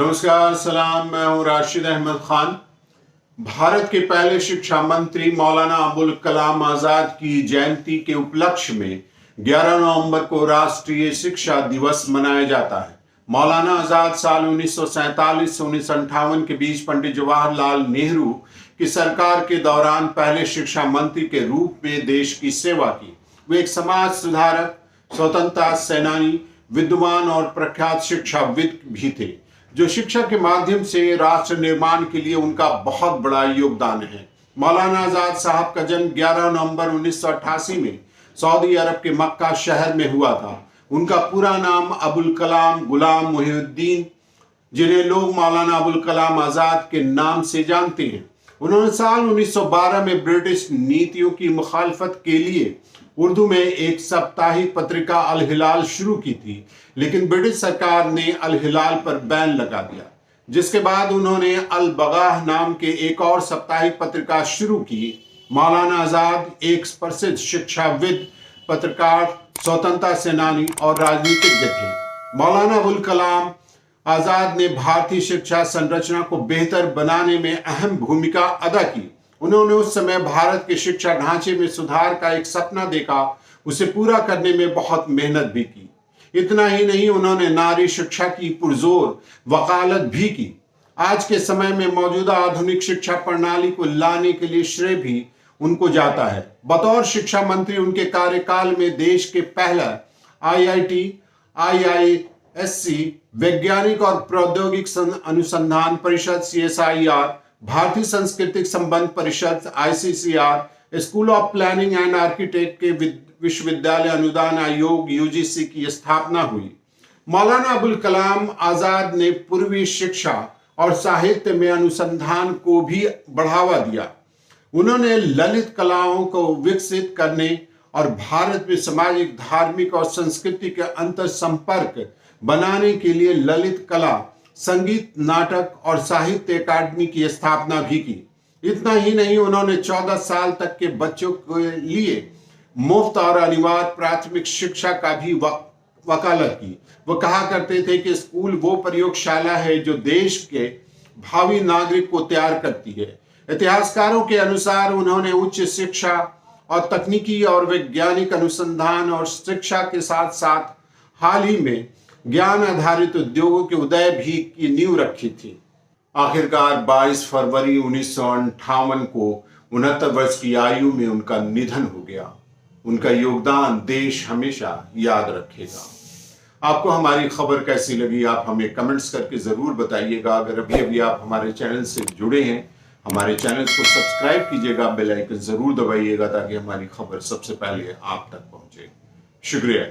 नमस्कार सलाम, मैं हूं राशिद अहमद खान। भारत के पहले शिक्षा मंत्री मौलाना अबुल कलाम आजाद की जयंती के उपलक्ष्य में 11 नवंबर को राष्ट्रीय शिक्षा दिवस मनाया जाता है। मौलाना आजाद साल 1947 से 1958 के बीच पंडित जवाहरलाल नेहरू की सरकार के दौरान पहले शिक्षा मंत्री के रूप में देश की सेवा की। वे एक समाज सुधारक, स्वतंत्रता सेनानी, विद्वान और प्रख्यात शिक्षाविद भी थे, जो शिक्षा के माध्यम से राष्ट्र निर्माण के लिए उनका बहुत बड़ा योगदान है। मौलाना आजाद साहब का जन्म 11 नवंबर 1988 में सऊदी अरब के मक्का शहर में हुआ था। उनका पूरा नाम अबुल कलाम गुलाम मुहिउद्दीन, जिन्हें लोग मौलाना अबुल कलाम आजाद के नाम से जानते हैं। उन्होंने साल 1912 में ब्रिटिश नीतियों की मुखालफत के लिए उर्दू में एक साप्ताहिक पत्रिका अल हिलाल शुरू की थी, लेकिन ब्रिटिश सरकार ने अल हिलाल पर बैन लगा दिया, जिसके बाद उन्होंने अल बगाह नाम के एक और साप्ताहिक पत्रिका शुरू की। मौलाना आजाद एक प्रसिद्ध शिक्षाविद, पत्रकार, स्वतंत्रता सेनानी और राजनीतिज्ञ थे। मौलाना अबुल कलाम आजाद ने भारतीय शिक्षा संरचना को बेहतर बनाने में अहम भूमिका अदा की। उन्होंने उस समय भारत के शिक्षा ढांचे में सुधार का एक सपना देखा, उसे पूरा करने में बहुत मेहनत भी की। इतना ही नहीं, उन्होंने नारी शिक्षा की पुरजोर वकालत भी की। आज के समय में मौजूदा आधुनिक शिक्षा प्रणाली को लाने के लिए श्रेय भी उनको जाता है। बतौर शिक्षा मंत्री उनके कार्यकाल में देश के पहला IIT, IISc, वैज्ञानिक और प्रौद्योगिक अनुसंधान परिषद CSIR, भारतीय सांस्कृतिक संबंध परिषद ICCR, school of planning and architect के विश्वविद्यालय अनुदान आयोग UGC की स्थापना हुई। मौलाना अबुल कलाम आजाद ने पूर्वी शिक्षा और साहित्य में अनुसंधान को भी बढ़ावा दिया। उन्होंने ललित कलाओं को विकसित करने और भारत में सामाजिक, धार्मिक और संस्कृति के अंतर संपर्क बनाने के लिए ललित कला, संगीत, नाटक और साहित्य अकादमी की स्थापना भी की। इतना ही नहीं, उन्होंने 14 साल तक के बच्चों के लिए मुफ्त और अनिवार्य प्राथमिक शिक्षा का भी वकालत की। वो कहा करते थे कि स्कूल वो प्रयोगशाला है जो देश के भावी नागरिक को तैयार करती है। इतिहासकारों के अनुसार उन्होंने उच्च शिक्षा और तकनीकी और वैज्ञानिक अनुसंधान और शिक्षा के साथ साथ हाल ही में ज्ञान आधारित उद्योगों के उदय भी की नींव रखी थी। आखिरकार 22 फरवरी 1958 को 69 वर्ष की आयु में उनका निधन हो गया। उनका योगदान देश हमेशा याद रखेगा। आपको हमारी खबर कैसी लगी, आप हमें कमेंट्स करके जरूर बताइएगा। अगर अभी अभी आप हमारे चैनल से जुड़े हैं, हमारे चैनल को सब्सक्राइब कीजिएगा, बेल आइकन जरूर दबाइएगा ताकि हमारी खबर सबसे पहले आप तक पहुंचे। शुक्रिया।